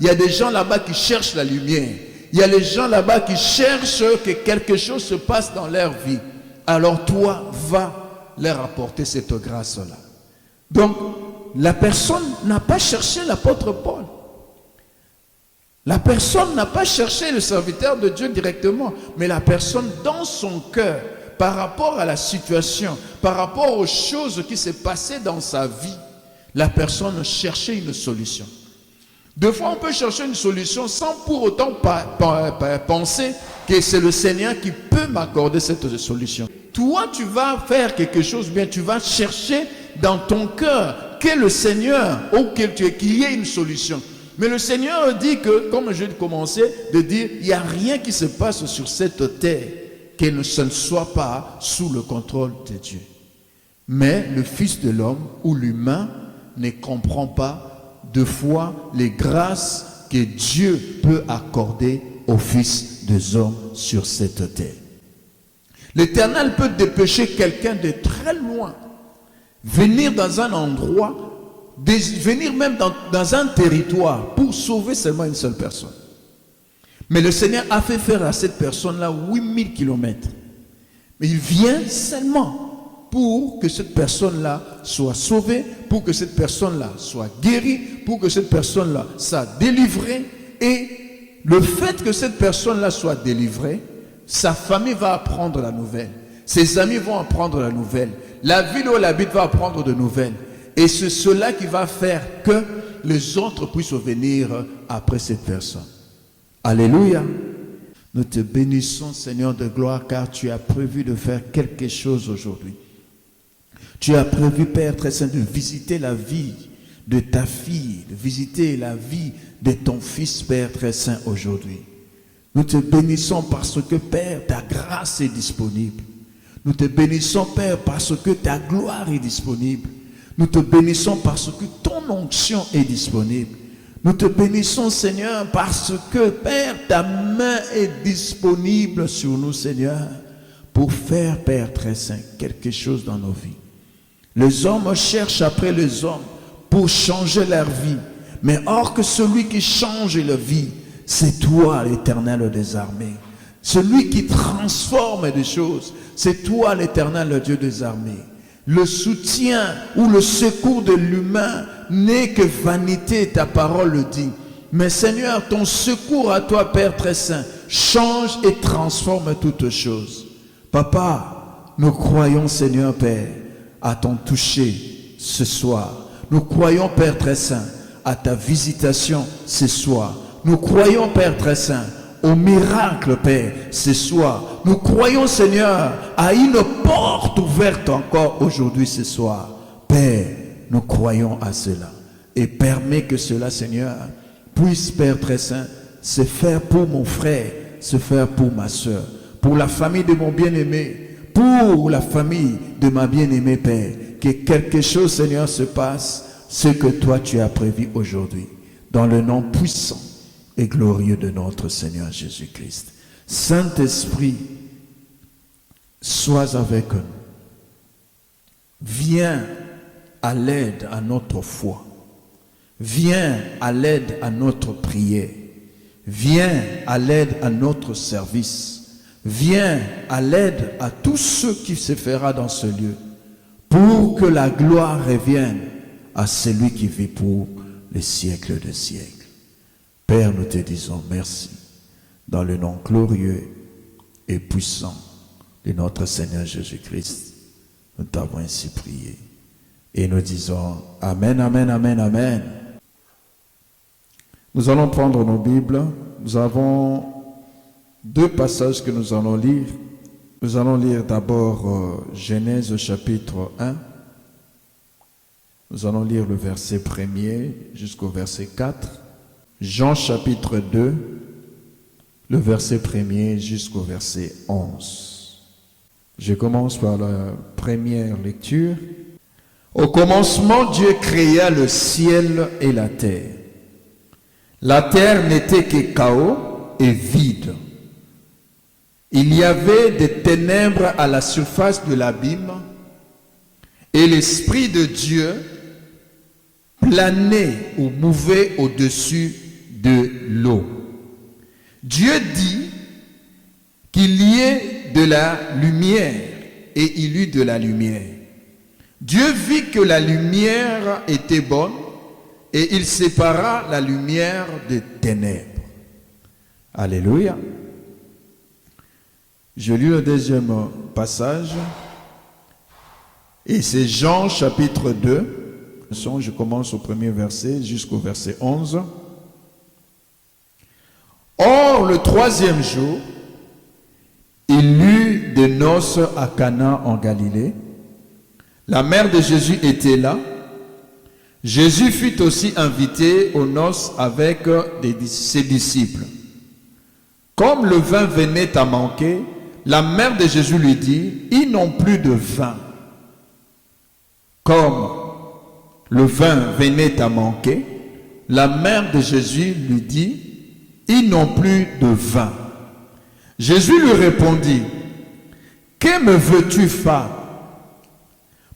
Il y a des gens là-bas qui cherchent la lumière. Il y a des gens là-bas qui cherchent que quelque chose se passe dans leur vie. Alors toi, va leur apporter cette grâce-là. Donc, la personne n'a pas cherché l'apôtre Paul. La personne n'a pas cherché le serviteur de Dieu directement, mais la personne dans son cœur, par rapport à la situation, par rapport aux choses qui s'est passées dans sa vie, la personne cherchait une solution. Deux fois, on peut chercher une solution sans pour autant penser que c'est le Seigneur qui peut m'accorder cette solution. Toi, tu vas faire quelque chose, bien tu vas chercher dans ton cœur que le Seigneur ou qu'il y ait une solution. Mais le Seigneur dit que, comme je commençais de dire, il n'y a rien qui se passe sur cette terre qui ne soit pas sous le contrôle de Dieu. Mais le Fils de l'homme ou l'humain ne comprend pas deux fois les grâces que Dieu peut accorder au Fils des hommes sur cette terre. L'Éternel peut dépêcher quelqu'un de très loin, venir dans un endroit, venir même dans un territoire pour sauver seulement une seule personne. Mais le Seigneur a fait faire à cette personne-là 8000 kilomètres. Mais il vient seulement pour que cette personne-là soit sauvée, pour que cette personne-là soit guérie, pour que cette personne-là soit délivrée. Et le fait que cette personne-là soit délivrée, sa famille va apprendre la nouvelle. Ses amis vont apprendre la nouvelle. La ville où elle habite va apprendre de nouvelles. Et c'est cela qui va faire que les autres puissent venir après cette personne. Alléluia. Nous te bénissons, Seigneur de gloire, car tu as prévu de faire quelque chose aujourd'hui. Tu as prévu, Père très saint, de visiter la vie de ta fille, de visiter la vie de ton fils, Père très saint, aujourd'hui. Nous te bénissons parce que, Père, ta grâce est disponible. Nous te bénissons, Père, parce que ta gloire est disponible. Nous te bénissons parce que ton onction est disponible. Nous te bénissons, Seigneur, parce que, Père, ta main est disponible sur nous, Seigneur, pour faire, Père très saint, quelque chose dans nos vies. Les hommes cherchent après les hommes pour changer leur vie. Mais or que celui qui change la vie, c'est toi, l'Éternel des armées. Celui qui transforme des choses, c'est toi, l'Éternel, le Dieu des armées. Le soutien ou le secours de l'humain n'est que vanité, ta parole le dit. Mais Seigneur, ton secours à toi, Père très saint, change et transforme toutes choses. Papa, nous croyons, Seigneur Père, à ton toucher ce soir. Nous croyons, Père très saint, à ta visitation ce soir. Nous croyons, Père très saint, au miracle, Père, ce soir. Nous croyons, Seigneur, à une porte ouverte encore aujourd'hui, ce soir. Père, nous croyons à cela. Et permets que cela, Seigneur, puisse, Père très saint, se faire pour mon frère, se faire pour ma soeur, pour la famille de mon bien-aimé, pour la famille de ma bien-aimée, Père. Que quelque chose, Seigneur, se passe, ce que toi tu as prévu aujourd'hui. Dans le nom puissant et glorieux de notre Seigneur Jésus-Christ. Saint-Esprit, sois avec nous. Viens à l'aide à notre foi. Viens à l'aide à notre prière. Viens à l'aide à notre service. Viens à l'aide à tout ce qui se fera dans ce lieu, pour que la gloire revienne à celui qui vit pour les siècles des siècles. Père, nous te disons merci, dans le nom glorieux et puissant de notre Seigneur Jésus-Christ. Nous t'avons ainsi prié. Et nous disons Amen, Amen, Amen, Amen. Nous allons prendre nos Bibles. Nous avons deux passages que nous allons lire. Nous allons lire d'abord Genèse chapitre 1. Nous allons lire le verset 1er jusqu'au verset 4. Jean chapitre 2, le verset 1er jusqu'au verset 11. Je commence par la première lecture. Au commencement, Dieu créa le ciel et la terre. La terre n'était que chaos et vide. Il y avait des ténèbres à la surface de l'abîme et l'Esprit de Dieu planait ou mouvait au-dessus de l'eau. Dieu dit qu'il y ait de la lumière et il y eut de la lumière. Dieu vit que la lumière était bonne et il sépara la lumière des ténèbres. Alléluia. Je lis le deuxième passage et c'est Jean chapitre 2. Je commence au premier verset jusqu'au verset 11. Or, le troisième jour, il eut des noces à Cana en Galilée. La mère de Jésus était là. Jésus fut aussi invité aux noces avec ses disciples. Comme le vin venait à manquer, la mère de Jésus lui dit, ils n'ont plus de vin. Comme le vin venait à manquer, la mère de Jésus lui dit, ils n'ont plus de vin. Jésus lui répondit, que me veux-tu, femme?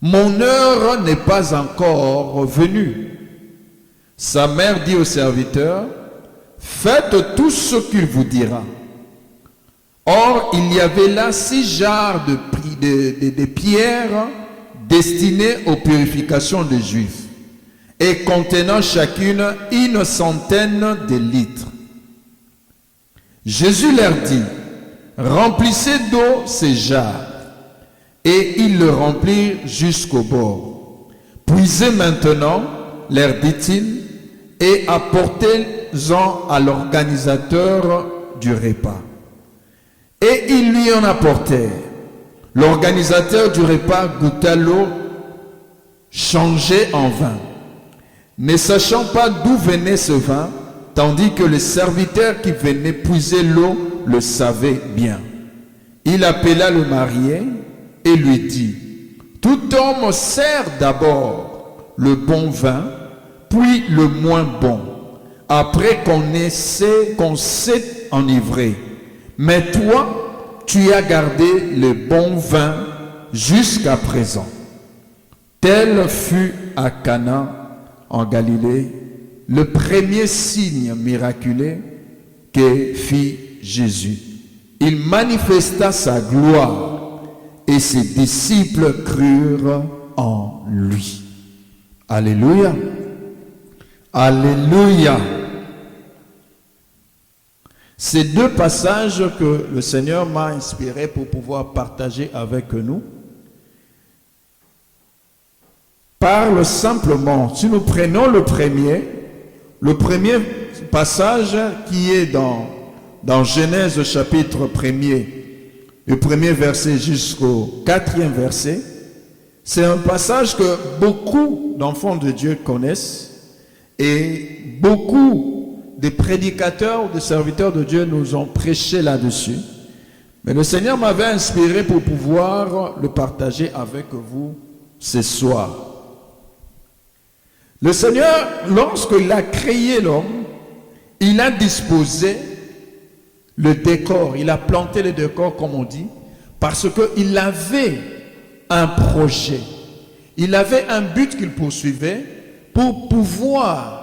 Mon heure n'est pas encore venue. Sa mère dit au serviteur, faites tout ce qu'il vous dira. Or, il y avait là 6 jarres de pierre destinées aux purifications des Juifs et contenant chacune 100 de litres. Jésus leur dit, remplissez d'eau ces jarres. Et ils le remplirent jusqu'au bord. Puisez maintenant, leur dit-il, et apportez-en à l'organisateur du repas. Et ils lui en apportèrent. L'organisateur du repas goûta l'eau changée en vin, ne sachant pas d'où venait ce vin, tandis que le serviteur qui venait puiser l'eau le savait bien. Il appela le marié et lui dit, tout homme sert d'abord le bon vin, puis le moins bon, après qu'on s'est enivré. Mais toi, tu as gardé le bon vin jusqu'à présent. Tel fut à Cana, en Galilée, le premier signe miraculeux que fit Jésus. Il manifesta sa gloire et ses disciples crurent en lui. Alléluia. Alléluia. Ces 2 passages que le Seigneur m'a inspiré pour pouvoir partager avec nous parlent simplement, si nous prenons le premier passage qui est dans Genèse chapitre 1er, le premier verset jusqu'au 4e verset, c'est un passage que beaucoup d'enfants de Dieu connaissent et beaucoup de prédicateurs, de serviteurs de Dieu nous ont prêché là-dessus. Mais le Seigneur m'avait inspiré pour pouvoir le partager avec vous ce soir. Le Seigneur, lorsqu'il a créé l'homme, il a disposé le décor, il a planté le décor comme on dit, parce qu'il avait un projet, il avait un but qu'il poursuivait pour pouvoir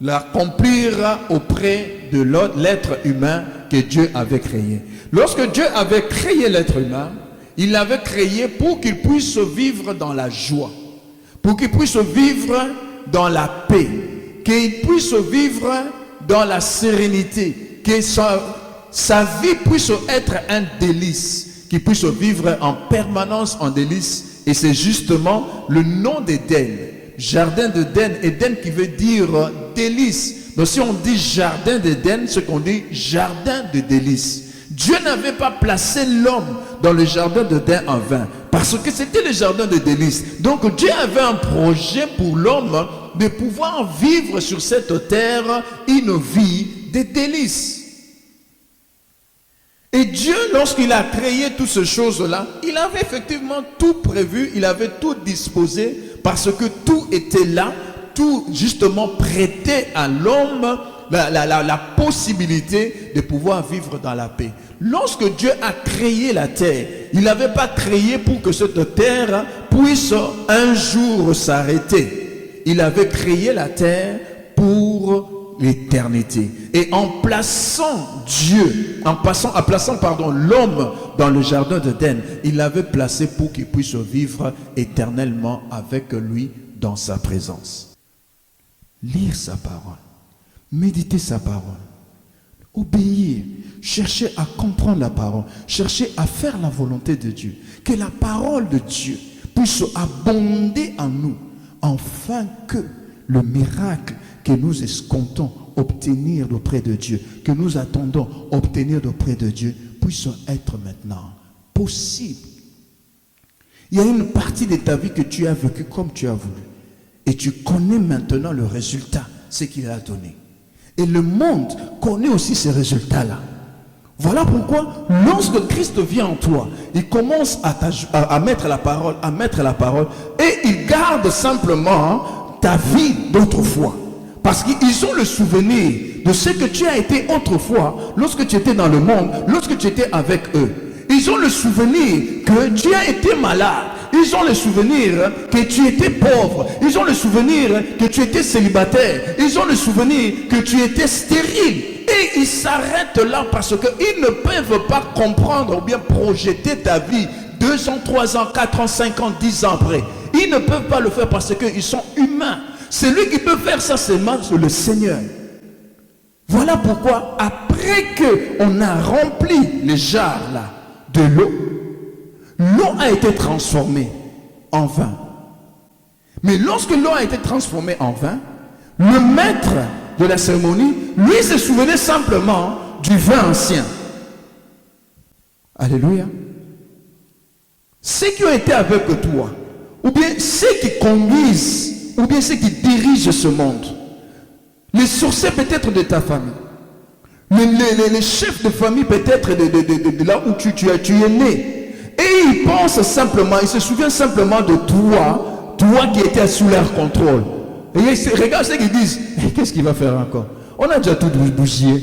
l'accomplir auprès de l'être humain que Dieu avait créé. Lorsque Dieu avait créé l'être humain, il l'avait créé pour qu'il puisse vivre dans la joie, pour qu'il puisse vivre dans la paix, qu'il puisse vivre dans la sérénité, que sa vie puisse être un délice, qu'il puisse vivre en permanence en délice. Et c'est justement le nom d'Éden, jardin d'Éden, Éden qui veut dire délice. Donc si on dit jardin d'Éden, c'est qu'on dit jardin de délice. Dieu n'avait pas placé l'homme dans le jardin d'Éden en vain, parce que c'était le jardin de délices. Donc Dieu avait un projet pour l'homme de pouvoir vivre sur cette terre une vie de délices. Et Dieu, lorsqu'il a créé toutes ces choses-là, il avait effectivement tout prévu, il avait tout disposé, parce que tout était là, tout justement prêtait à l'homme la possibilité de pouvoir vivre dans la paix. Lorsque Dieu a créé la terre, il n'avait pas créé pour que cette terre puisse un jour s'arrêter. Il avait créé la terre pour l'éternité. Et en plaçant l'homme dans le jardin d'Éden, il l'avait placé pour qu'il puisse vivre éternellement avec lui dans sa présence. Lire sa parole, méditer sa parole, obéir, chercher à comprendre la parole, chercher à faire la volonté de Dieu. Que la parole de Dieu puisse abonder en nous, afin que le miracle que nous escomptons obtenir auprès de Dieu, que nous attendons obtenir auprès de Dieu, puisse être maintenant possible. Il y a une partie de ta vie que tu as vécue comme tu as voulu. Et tu connais maintenant le résultat, ce qu'il a donné. Et le monde connaît aussi ces résultats-là. Voilà pourquoi, lorsque Christ vient en toi, il commence à mettre la parole, et il garde simplement ta vie d'autrefois. Parce qu'ils ont le souvenir de ce que tu as été autrefois, lorsque tu étais dans le monde, lorsque tu étais avec eux. Ils ont le souvenir que tu as été malade. Ils ont le souvenir que tu étais pauvre. Ils ont le souvenir que tu étais célibataire. Ils ont le souvenir que tu étais stérile. Et ils s'arrêtent là parce qu'ils ne peuvent pas comprendre ou bien projeter ta vie 2 ans, 3 ans, 4 ans, 5 ans, 10 ans après. Ils ne peuvent pas le faire parce qu'ils sont humains. Celui qui peut faire ça, c'est le Seigneur. Voilà pourquoi, après qu'on a rempli les jarres là de l'eau, l'eau a été transformée en vin. Mais lorsque l'eau a été transformée en vin, le maître de la cérémonie, lui, se souvenait simplement du vin ancien. Alléluia. Ceux qui ont été avec toi, ou bien ceux qui conduisent, ou bien ceux qui dirigent ce monde, les sorciers peut-être de ta famille, les chefs de famille peut-être de là où tu es né. Et ils pensent simplement, ils se souviennent simplement de toi qui étais sous leur contrôle. Et regarde ce qu'ils disent. Qu'est-ce qu'il va faire encore? On a déjà tout bougé.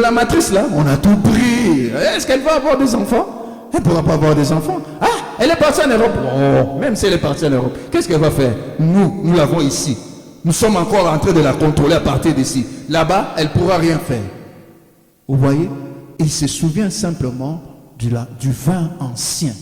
La matrice là, on a tout pris. Est-ce qu'elle va avoir des enfants? Elle ne pourra pas avoir des enfants. Ah, elle est partie en Europe. Oh, même si elle est partie en Europe, qu'est-ce qu'elle va faire? Nous l'avons ici. Nous sommes encore en train de la contrôler à partir d'ici. Là-bas, elle ne pourra rien faire. Vous voyez? Ils se souviennent simplement du vin ancien.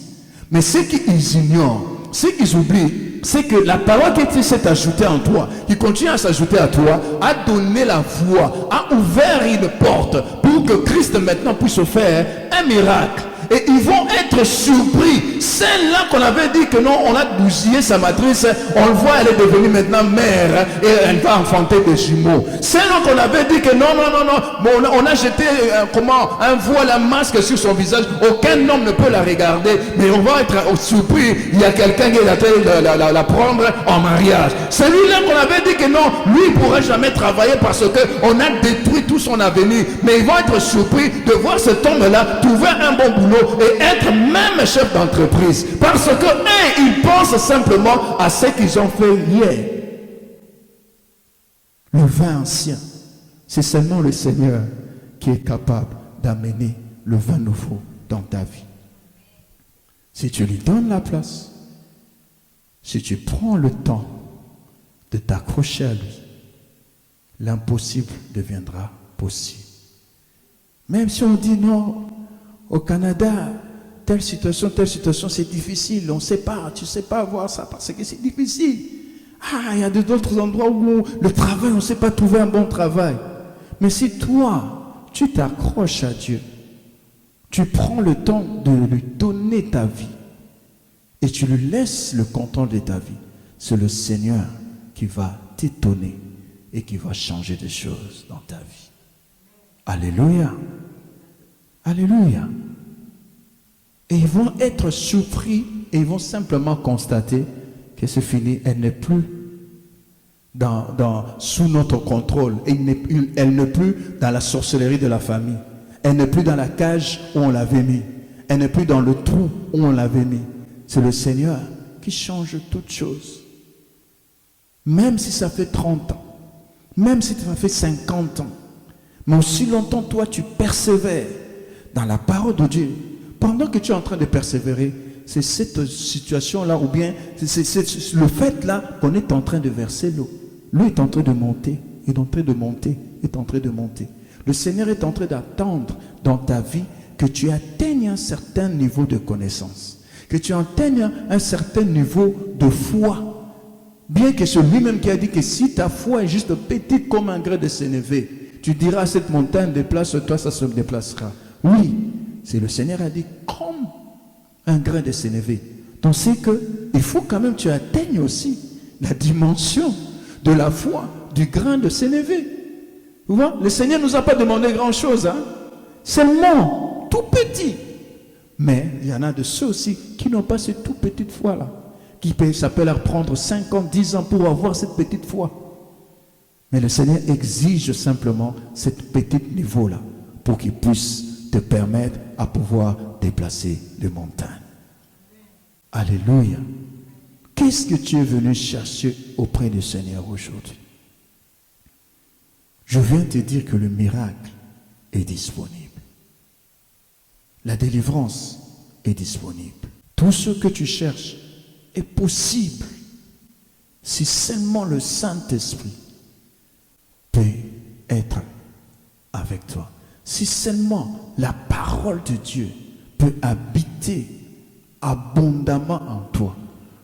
Mais ce qu'ils ignorent, ce qu'ils oublient, c'est que la parole qui s'est ajoutée en toi, qui continue à s'ajouter à toi, a donné la voie, a ouvert une porte pour que Christ maintenant puisse faire un miracle. Et ils vont être surpris. Celle-là qu'on avait dit que non, on a bousillé sa matrice, on le voit, elle est devenue maintenant mère et elle va enfanter des jumeaux. Celle-là qu'on avait dit que non, on a jeté un voile, un masque sur son visage, aucun homme ne peut la regarder, mais on va être surpris, il y a quelqu'un qui est en train de la prendre en mariage. Celui-là qu'on avait dit que non, lui ne pourrait jamais travailler parce qu'on a détruit tout son avenir, mais ils vont être surpris de voir cet homme-là trouver un bon boulot et être même chef d'entreprise, parce que ils pensent simplement à ce qu'ils ont fait hier. Le vin ancien, c'est seulement le Seigneur qui est capable d'amener le vin nouveau dans ta vie. Si tu lui donnes la place, si tu prends le temps de t'accrocher à lui, l'impossible deviendra possible. Même si on dit non, au Canada, telle situation, c'est difficile. On ne sait pas, tu ne sais pas voir ça parce que c'est difficile. Ah, il y a d'autres endroits où le travail, on ne sait pas trouver un bon travail. Mais si toi, tu t'accroches à Dieu, tu prends le temps de lui donner ta vie et tu lui laisses le contrôle de ta vie, c'est le Seigneur qui va t'étonner et qui va changer des choses dans ta vie. Alléluia. Alléluia. Et ils vont être surpris et ils vont simplement constater que c'est fini. Elle n'est plus sous notre contrôle. Elle n'est plus dans la sorcellerie de la famille. Elle n'est plus dans la cage où on l'avait mis. Elle n'est plus dans le trou où on l'avait mis. C'est le Seigneur qui change toutes choses. Même si ça fait 30 ans, même si ça fait 50 ans, mais aussi longtemps toi tu persévères dans la parole de Dieu, pendant que tu es en train de persévérer, c'est cette situation-là, ou bien c'est le fait là qu'on est en train de verser l'eau. L'eau est en train de monter, est en train de monter, est en train de monter. Le Seigneur est en train d'attendre dans ta vie que tu atteignes un certain niveau de connaissance, que tu atteignes un certain niveau de foi. Bien que c'est lui-même qui a dit que si ta foi est juste petite comme un grain de sénévé, tu diras à cette montagne, déplace-toi, ça se déplacera. Oui, c'est le Seigneur a dit comme un grain de sénévé. Donc c'est qu'il faut quand même que tu atteignes aussi la dimension de la foi du grain de sénévé. Vous voyez, le Seigneur ne nous a pas demandé grand-chose, hein? Seulement tout petit. Mais il y en a de ceux aussi qui n'ont pas cette toute petite foi-là, ça peut leur prendre 5 ans, 10 ans pour avoir cette petite foi. Mais le Seigneur exige simplement cette petite niveau-là pour qu'il puisse te permettre à pouvoir déplacer les montagnes. Alléluia. Qu'est-ce que tu es venu chercher auprès du Seigneur aujourd'hui? Je viens te dire que le miracle est disponible. La délivrance est disponible. Tout ce que tu cherches est possible si seulement le Saint-Esprit peut être avec toi. Si seulement la parole de Dieu peut habiter abondamment en toi,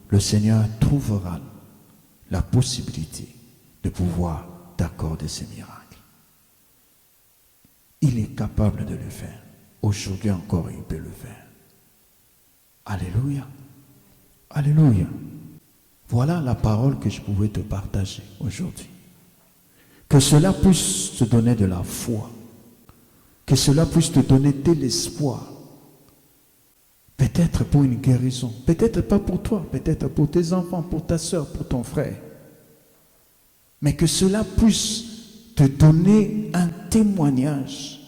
le Seigneur trouvera la possibilité de pouvoir t'accorder ces miracles. Il est capable de le faire. Aujourd'hui encore, il peut le faire. Alléluia. Alléluia. Voilà la parole que je pouvais te partager aujourd'hui. Que cela puisse te donner de la foi. Que cela puisse te donner de l'espoir. Peut-être pour une guérison. Peut-être pas pour toi. Peut-être pour tes enfants, pour ta soeur, pour ton frère. Mais que cela puisse te donner un témoignage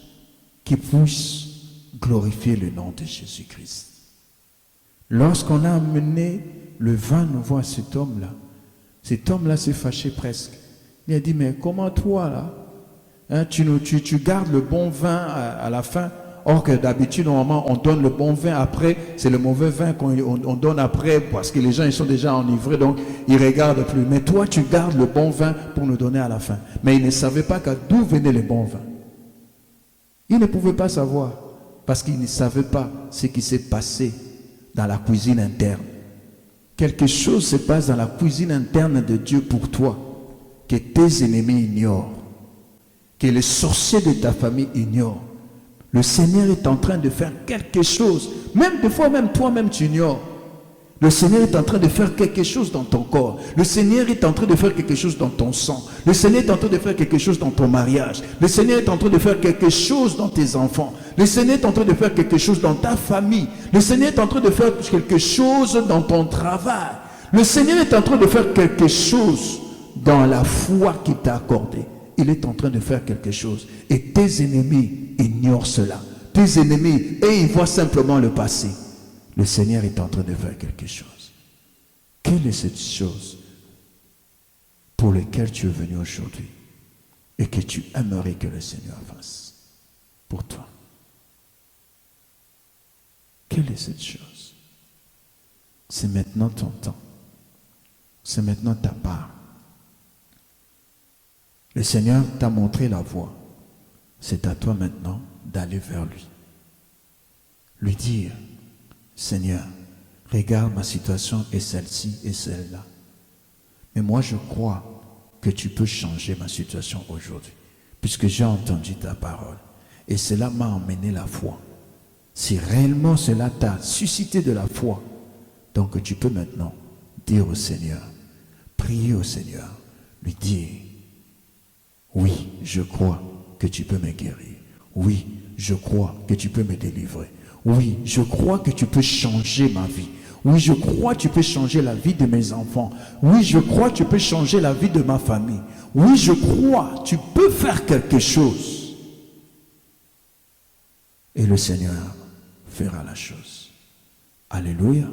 qui puisse glorifier le nom de Jésus-Christ. Lorsqu'on a amené le vin nouveau à cet homme-là s'est fâché presque. Il a dit, mais comment toi là, hein, tu gardes le bon vin à la fin, or que d'habitude, normalement, on donne le bon vin après, c'est le mauvais vin qu'on donne après, parce que les gens ils sont déjà enivrés, donc ils ne regardent plus. Mais toi, tu gardes le bon vin pour nous donner à la fin. Mais il ne savait pas d'où venait le bon vin. Il ne pouvait pas savoir, parce qu'il ne savait pas ce qui s'est passé dans la cuisine interne. Quelque chose se passe dans la cuisine interne de Dieu pour toi, que tes ennemis ignorent, que les sorciers de ta famille ignorent. Le Seigneur est en train de faire quelque chose, même des fois, même toi-même tu ignores. Le Seigneur est en train de faire quelque chose dans ton corps. Le Seigneur est en train de faire quelque chose dans ton sang. Le Seigneur est en train de faire quelque chose dans ton mariage. Le Seigneur est en train de faire quelque chose dans tes enfants. Le Seigneur est en train de faire quelque chose dans ta famille. Le Seigneur est en train de faire quelque chose dans ton travail. Le Seigneur est en train de faire quelque chose dans la foi qu'il t'a accordée. Il est en train de faire quelque chose. Et tes ennemis ignorent cela. Tes ennemis, et ils voient simplement le passé. Le Seigneur est en train de faire quelque chose. Quelle est cette chose pour laquelle tu es venu aujourd'hui et que tu aimerais que le Seigneur fasse pour toi? Quelle est cette chose? C'est maintenant ton temps. C'est maintenant ta part. Le Seigneur t'a montré la voie. C'est à toi maintenant d'aller vers lui. Lui dire, Seigneur, regarde ma situation est celle-ci et celle-là. Mais moi je crois que tu peux changer ma situation aujourd'hui, puisque j'ai entendu ta parole. Et cela m'a emmené la foi. Si réellement cela t'a suscité de la foi, donc tu peux maintenant dire au Seigneur, prier au Seigneur, lui dire, oui, je crois que tu peux me guérir. Oui, je crois que tu peux me délivrer. Oui, je crois que tu peux changer ma vie. Oui, je crois que tu peux changer la vie de mes enfants. Oui, je crois que tu peux changer la vie de ma famille. Oui, je crois que tu peux faire quelque chose. Et le Seigneur fera la chose. Alléluia.